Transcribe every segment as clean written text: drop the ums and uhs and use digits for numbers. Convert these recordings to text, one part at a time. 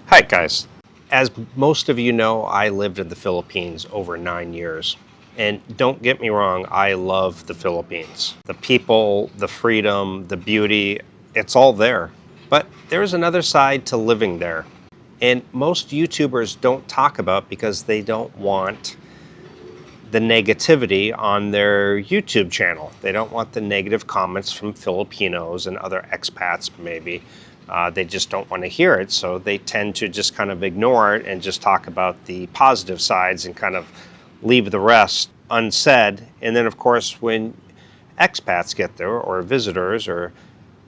Hi guys. As most of you know, I lived in the Philippines over 9 years. And don't get me wrong, I love the Philippines. The people, the freedom, the beauty, it's all there. But there's another side to living there. And most YouTubers don't talk about because they don't want the negativity on their YouTube channel. They don't want the negative comments from Filipinos and other expats maybe. They just don't want to hear it, so they tend to just kind of ignore it and just talk about the positive sides and kind of leave the rest unsaid. And then of course when expats get there, or visitors or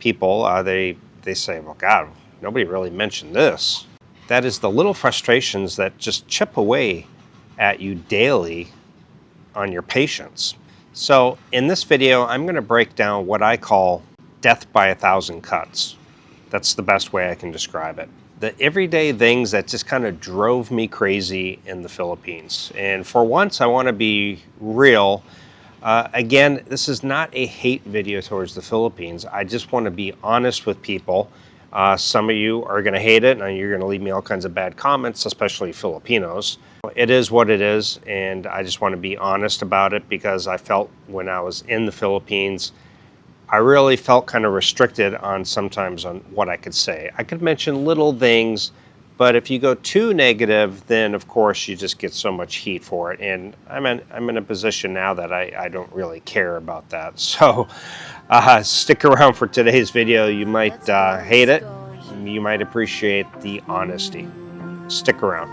people, they say, well, God, nobody really mentioned this. That is the little frustrations that just chip away at you daily on your patience. So in this video, I'm going to break down what I call death by 1,000 cuts. That's the best way I can describe it. The everyday things that just kind of drove me crazy in the Philippines. And for once, I want to be real. Again, this is not a hate video towards the Philippines. I just want to be honest with people. Some of you are going to hate it, and you're going to leave me all kinds of bad comments, especially Filipinos. It is what it is, and I just want to be honest about it because I felt when I was in the Philippines, I really felt kind of restricted on sometimes on what I could say. I could mention little things, but if you go too negative, then of course you just get so much heat for it. And I'm in a position now that I don't really care about that. So stick around for today's video. You might hate it. You might appreciate the honesty. Stick around.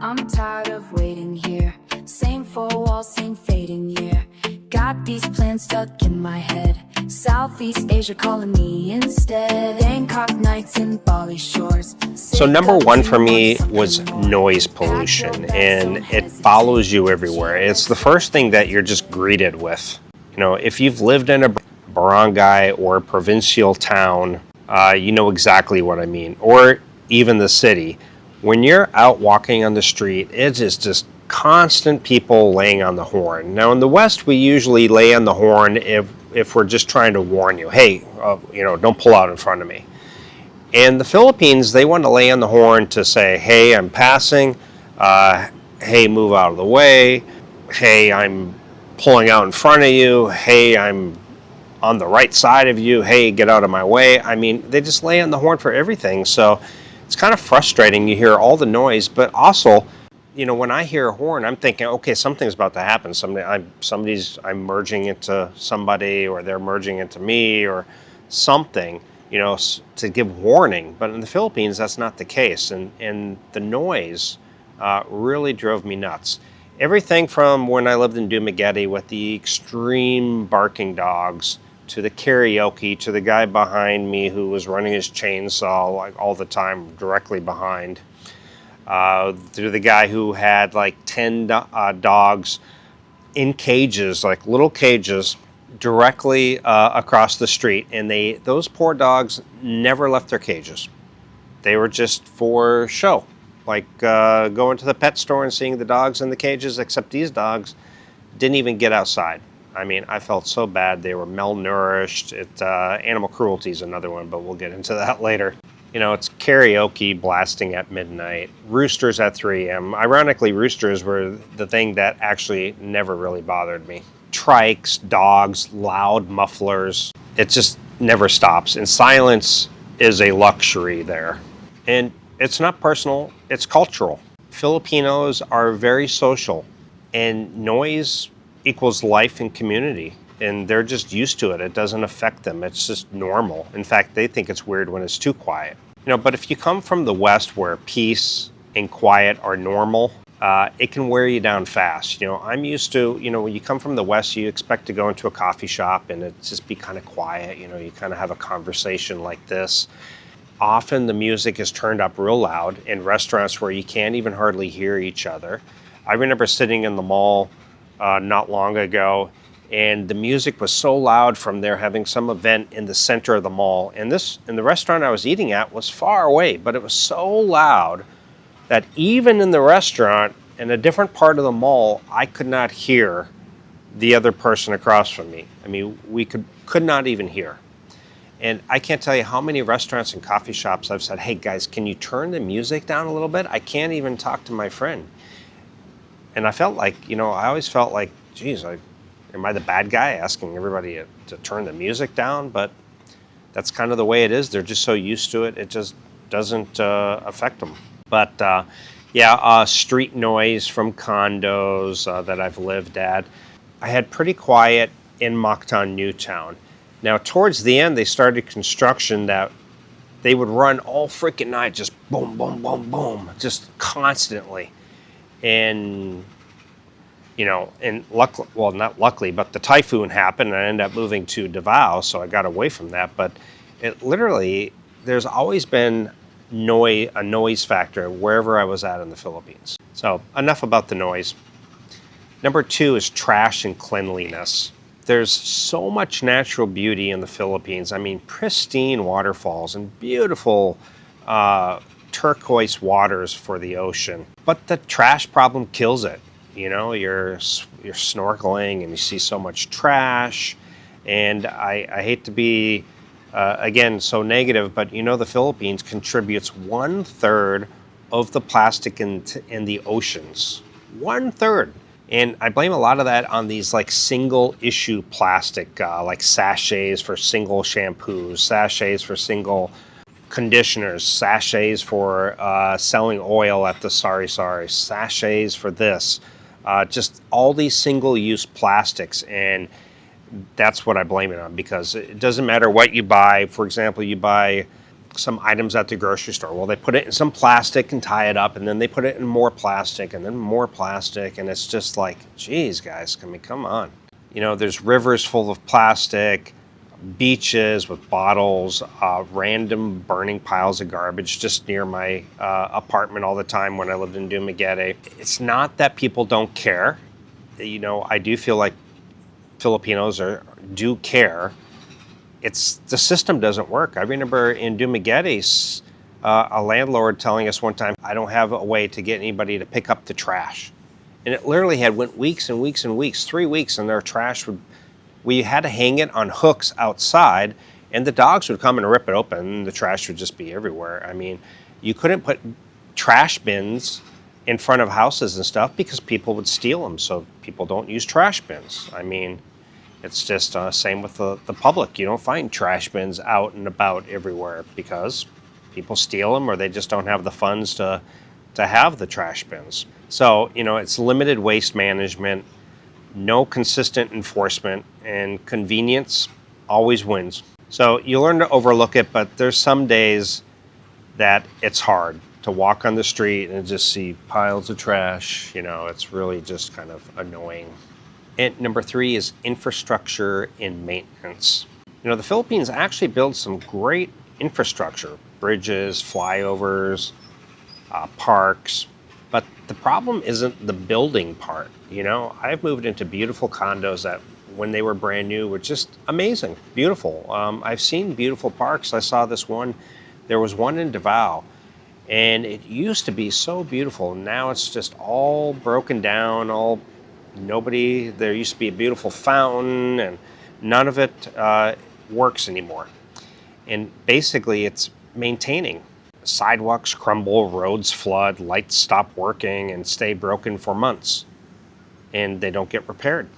I'm tired of waiting here. Same four walls, same fading year. Got these plans stuck in my head. Southeast Asia calling me instead. Bangkok nights in Bali shores. So number one for me was noise pollution, and it follows you everywhere. It's the first thing that you're just greeted with. You know, if you've lived in a barangay or a provincial town, you know exactly what I mean, or even the city. When you're out walking on the street, it is just constant people laying on the horn. Now in the West, we usually lay on the horn if we're just trying to warn you, hey, you know, don't pull out in front of me. In the Philippines, they want to lay on the horn to say, hey, I'm passing, hey, move out of the way, hey, I'm pulling out in front of you, hey, I'm on the right side of you, hey, get out of my way. I mean, they just lay on the horn for everything. So it's kind of frustrating. You hear all the noise, but also, you know, when I hear a horn, I'm thinking, okay, something's about to happen. I'm merging into somebody, or they're merging into me, or something, you know, to give warning. But in the Philippines, that's not the case. And the noise really drove me nuts. Everything from when I lived in Dumaguete with the extreme barking dogs, to the karaoke, to the guy behind me who was running his chainsaw like all the time directly behind, to the guy who had like 10 dogs in cages, like little cages, directly across the street. And those poor dogs never left their cages. They were just for show, like going to the pet store and seeing the dogs in the cages, except these dogs didn't even get outside. I mean, I felt so bad. They were malnourished. Animal cruelty is another one, but we'll get into that later. You know, it's karaoke blasting at midnight, roosters at 3 a.m. Ironically, roosters were the thing that actually never really bothered me. Trikes, dogs, loud mufflers. It just never stops. And silence is a luxury there. And it's not personal, it's cultural. Filipinos are very social, and noise equals life and community, and they're just used to it. It doesn't affect them. It's just normal. In fact, they think it's weird when it's too quiet. You know, but if you come from the West where peace and quiet are normal, it can wear you down fast. You know, I'm used to, you know, when you come from the West, you expect to go into a coffee shop and it just be kind of quiet. You know, you kind of have a conversation like this. Often the music is turned up real loud in restaurants where you can't even hardly hear each other. I remember sitting in the mall not long ago, and the music was so loud from there having some event in the center of the mall. And the restaurant I was eating at was far away, but it was so loud that even in the restaurant in a different part of the mall, I could not hear the other person across from me. I mean, we could not even hear. And I can't tell you how many restaurants and coffee shops I've said, hey guys, can you turn the music down a little bit? I can't even talk to my friend. And I felt like, I always felt like, geez, am I the bad guy asking everybody to turn the music down? But that's kind of the way it is. They're just so used to it, it just doesn't affect them. But street noise from condos that I've lived at. I had pretty quiet in Moncton, Newtown. Now, towards the end, they started construction that they would run all freaking night, just boom, boom, boom, boom, just constantly. And, not luckily, but the typhoon happened and I ended up moving to Davao, so I got away from that. But it literally, there's always been a noise factor wherever I was at in the Philippines. So enough about the noise. Number 2 is trash and cleanliness. There's so much natural beauty in the Philippines. I mean, pristine waterfalls and beautiful turquoise waters for the ocean. But the trash problem kills it. You're snorkeling and you see so much trash. And I hate to be, again, so negative, but the Philippines contributes 1/3 of the plastic in the oceans. 1/3. And I blame a lot of that on these like single issue plastic, like sachets for single shampoos, sachets for single conditioners, sachets for selling oil at the sachets for this. Just all these single use plastics. And that's what I blame it on, because it doesn't matter what you buy. For example, you buy some items at the grocery store. Well, they put it in some plastic and tie it up, and then they put it in more plastic and then more plastic. And it's just like, geez, guys, come on. There's rivers full of plastic, beaches with bottles, random burning piles of garbage just near my apartment all the time when I lived in Dumaguete. It's not that people don't care. I do feel like Filipinos do care. It's the system doesn't work. I remember in Dumaguete, a landlord telling us one time, I don't have a way to get anybody to pick up the trash. And it literally went weeks and weeks and weeks, 3 weeks, and their trash we had to hang it on hooks outside, and the dogs would come and rip it open, and the trash would just be everywhere. I mean, you couldn't put trash bins in front of houses and stuff because people would steal them, so people don't use trash bins. I mean, it's just same with the public. You don't find trash bins out and about everywhere because people steal them, or they just don't have the funds to have the trash bins. So, it's limited waste management, no consistent enforcement, and convenience always wins. So you learn to overlook it, but there's some days that it's hard to walk on the street and just see piles of trash. It's really just kind of annoying. And number 3 is infrastructure and maintenance. The Philippines actually builds some great infrastructure, bridges, flyovers, parks, but the problem isn't the building part. I've moved into beautiful condos that when they were brand new were just amazing, beautiful. I've seen beautiful parks. I saw there was one in Davao, and it used to be so beautiful. Now it's just all broken down, there used to be a beautiful fountain, and none of it works anymore. And basically it's maintaining. Sidewalks crumble, roads flood, lights stop working and stay broken for months, and they don't get repaired.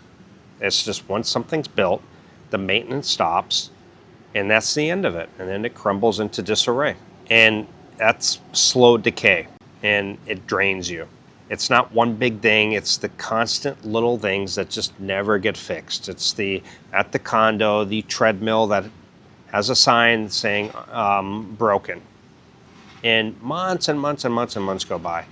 It's just once something's built, the maintenance stops, and that's the end of it. And then it crumbles into disarray. And that's slow decay, and it drains you. It's not one big thing, it's the constant little things that just never get fixed. It's at the condo, the treadmill that has a sign saying broken. And months and months and months and months go by.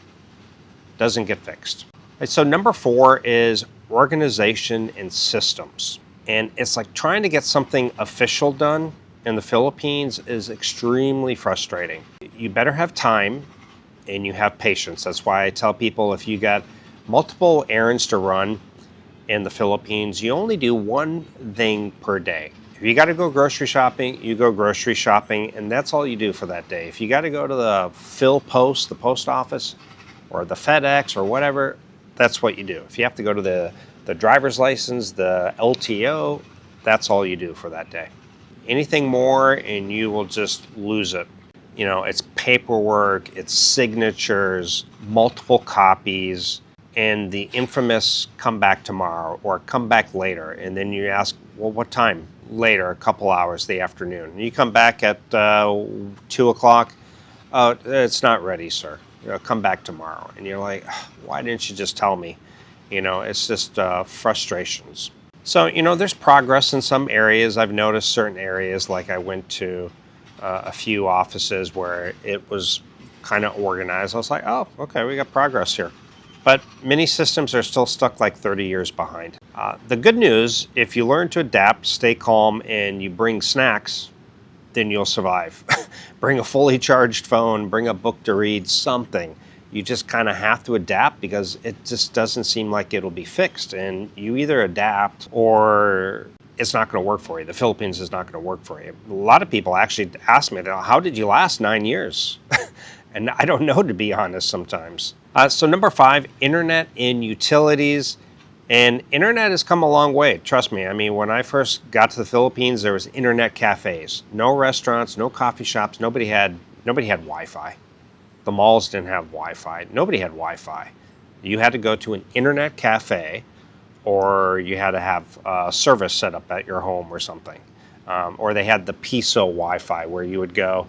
Doesn't get fixed. So number 4 is organization and systems. And it's like trying to get something official done in the Philippines is extremely frustrating. You better have time and you have patience. That's why I tell people, if you got multiple errands to run in the Philippines, you only do one thing per day. If you got to go grocery shopping, you go grocery shopping, and that's all you do for that day. If you got to go to the the post office, or the FedEx or whatever, that's what you do. If you have to go to the driver's license, the LTO, that's all you do for that day. Anything more and you will just lose it. You know, it's paperwork, it's signatures, multiple copies, and the infamous come back tomorrow or come back later. And then you ask, well, what time? Later, a couple hours, the afternoon. And you come back at 2 o'clock. Oh, it's not ready, sir. Come back tomorrow. And you're like, why didn't you just tell me? You know, it's just frustrations. So, you know, there's progress in some areas. I've noticed certain areas, like I went to a few offices where it was kind of organized. I was like, oh, okay, we got progress here. But many systems are still stuck like 30 years behind. The good news, if you learn to adapt, stay calm, and you bring snacks, then you'll survive. Bring a fully charged phone, bring a book to read, something. You just kind of have to adapt because it just doesn't seem like it'll be fixed. And you either adapt or it's not going to work for you. The Philippines is not going to work for you. A lot of people actually ask me, how did you last 9 years? And I don't know, to be honest, sometimes. So number 5, internet and utilities. And internet has come a long way, trust me. I mean, when I first got to the Philippines, there was internet cafes. No restaurants, no coffee shops, nobody had Wi-Fi. The malls didn't have Wi-Fi. Nobody had Wi-Fi. You had to go to an internet cafe, or you had to have a service set up at your home or something. Or they had the piso Wi-Fi where you would go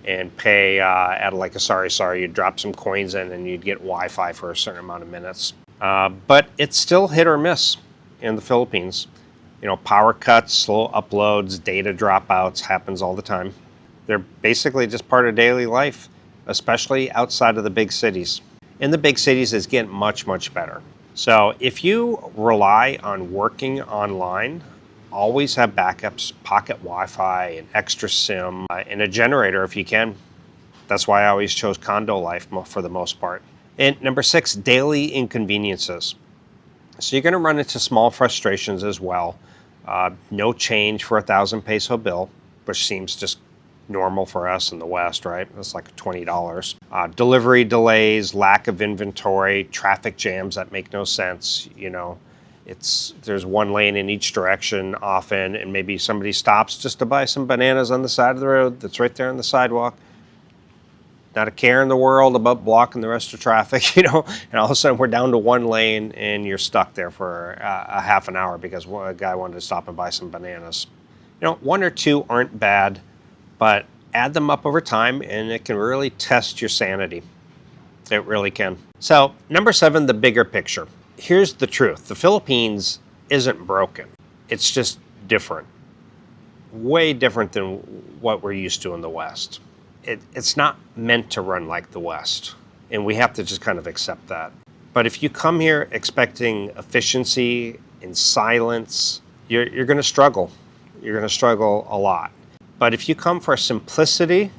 and pay at like a sorry, you'd drop some coins in and you'd get Wi-Fi for a certain amount of minutes. But it's still hit or miss in the Philippines. You know, power cuts, slow uploads, data dropouts happens all the time. They're basically just part of daily life, especially outside of the big cities. In the big cities, it's getting much, much better. So if you rely on working online, always have backups, pocket Wi-Fi, an extra SIM, and a generator if you can. That's why I always chose condo life for the most part. And number 6, daily inconveniences. So you're going to run into small frustrations as well. No change for a 1,000 peso bill, which seems just normal for us in the West, right? That's like $20. Delivery delays, lack of inventory, traffic jams that make no sense. You know, there's one lane in each direction often, and maybe somebody stops just to buy some bananas on the side of the road that's right there on the sidewalk. Not a care in the world about blocking the rest of traffic, you know, and all of a sudden we're down to one lane and you're stuck there for a half an hour because a guy wanted to stop and buy some bananas. You know, 1 or 2 aren't bad, but add them up over time and it can really test your sanity. It really can. So number 7, the bigger picture. Here's the truth. The Philippines isn't broken. It's just different. Way different than what we're used to in the West. It's not meant to run like the West, and we have to just kind of accept that. But if you come here expecting efficiency and silence, you're going to struggle. You're going to struggle a lot. But if you come for simplicity,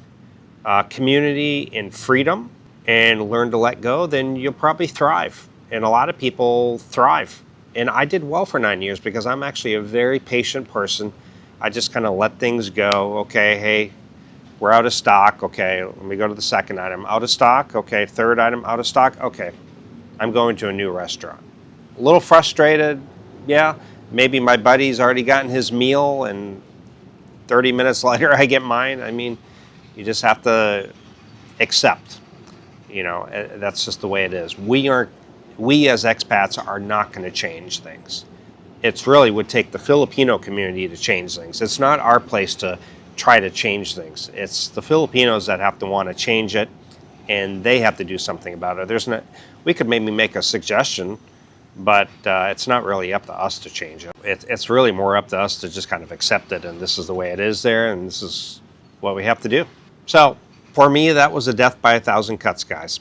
community, and freedom, and learn to let go, then you'll probably thrive. And a lot of people thrive. And I did well for 9 years because I'm actually a very patient person. I just kind of let things go. Okay, hey, we're out of stock. Okay, let me go to the second item. Out of stock. Okay, third item, out of stock. Okay, I'm going to a new restaurant. A little frustrated, yeah. Maybe my buddy's already gotten his meal and 30 minutes later I get mine. I mean, you just have to accept. You know, that's just the way it is. We as expats are not going to change things. It's really would take the Filipino community to change things. It's not our place to try to change things. It's the Filipinos that have to want to change it, and they have to do something about it. We could maybe make a suggestion, but it's not really up to us to change it. It's really more up to us to just kind of accept it, and this is the way it is there, and this is what we have to do. So for me, that was a death by 1,000 cuts, guys.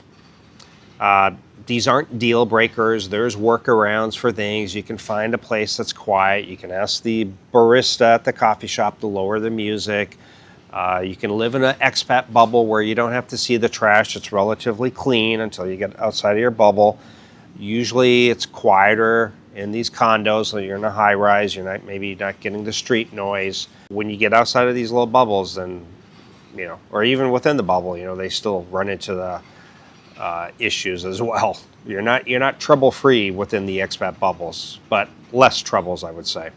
These aren't deal breakers. There's workarounds for things. You can find a place that's quiet. You can ask the barista at the coffee shop to lower the music. You can live in an expat bubble where you don't have to see the trash. It's relatively clean until you get outside of your bubble. Usually it's quieter in these condos, so you're in a high rise. You're maybe not getting the street noise. When you get outside of these little bubbles, then, you know, or even within the bubble, you know, they still run into the issues as well. You're not trouble free within the expat bubbles, but less troubles, I would say.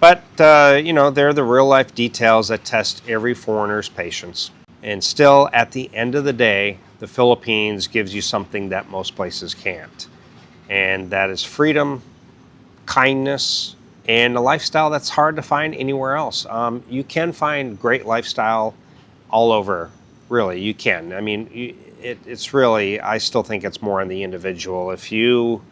But, you know, they're the real life details that test every foreigner's patience. And still, at the end of the day, the Philippines gives you something that most places can't. And that is freedom, kindness, and a lifestyle that's hard to find anywhere else. You can find great lifestyle all over, really, you can. I mean, it's really, I still think it's more on the individual. If you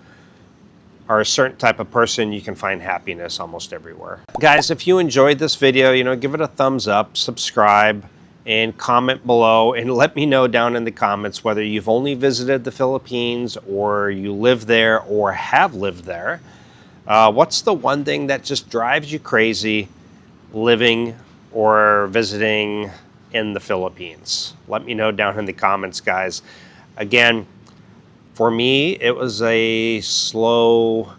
are a certain type of person, you can find happiness almost everywhere. Guys, if you enjoyed this video, you know, give it a thumbs up, subscribe, and comment below, and let me know down in the comments whether you've only visited the Philippines or you live there or have lived there. What's the one thing that just drives you crazy living or visiting in the Philippines? Let me know down in the comments, guys. Again, for me, it was a slow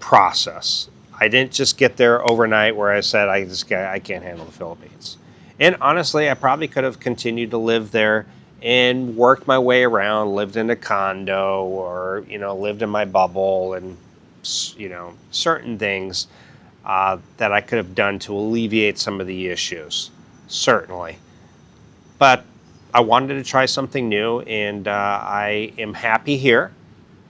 process. I didn't just get there overnight where I said, I can't handle the Philippines. And honestly, I probably could have continued to live there and worked my way around, lived in a condo, or, you know, lived in my bubble, and, you know, certain things that I could have done to alleviate some of the issues, certainly. But I wanted to try something new, and I am happy here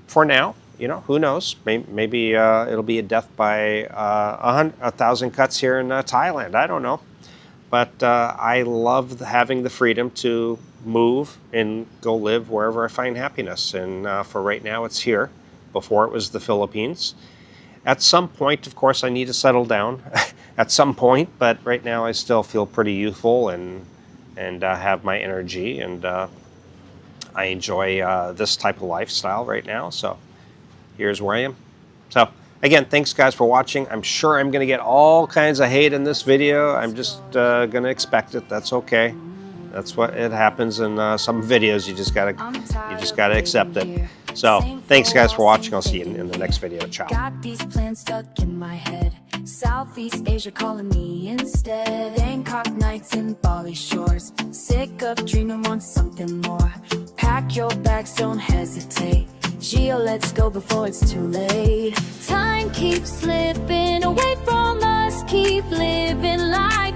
for now. You know, who knows? Maybe it'll be a death by 1,000 cuts here in Thailand. I don't know. But I love having the freedom to move and go live wherever I find happiness. And for right now, it's here. Before it was the Philippines. At some point, of course, I need to settle down at some point. But right now, I still feel pretty youthful and have my energy. And I enjoy this type of lifestyle right now. So here's where I am. So again, thanks guys for watching. I'm sure I'm going to get all kinds of hate in this video. I'm just going to expect it. That's okay. That's what it happens in some videos. You just gotta accept it. So thanks guys for watching. I'll see you in the next video. Ciao. Got these plans stuck in my head. Southeast Asia calling me instead. Bangkok nights and Bali shores. Sick of dreaming, want something more. Pack your bags, don't hesitate. Gio, let's go before it's too late. Time keeps slipping away from us. Keep living life.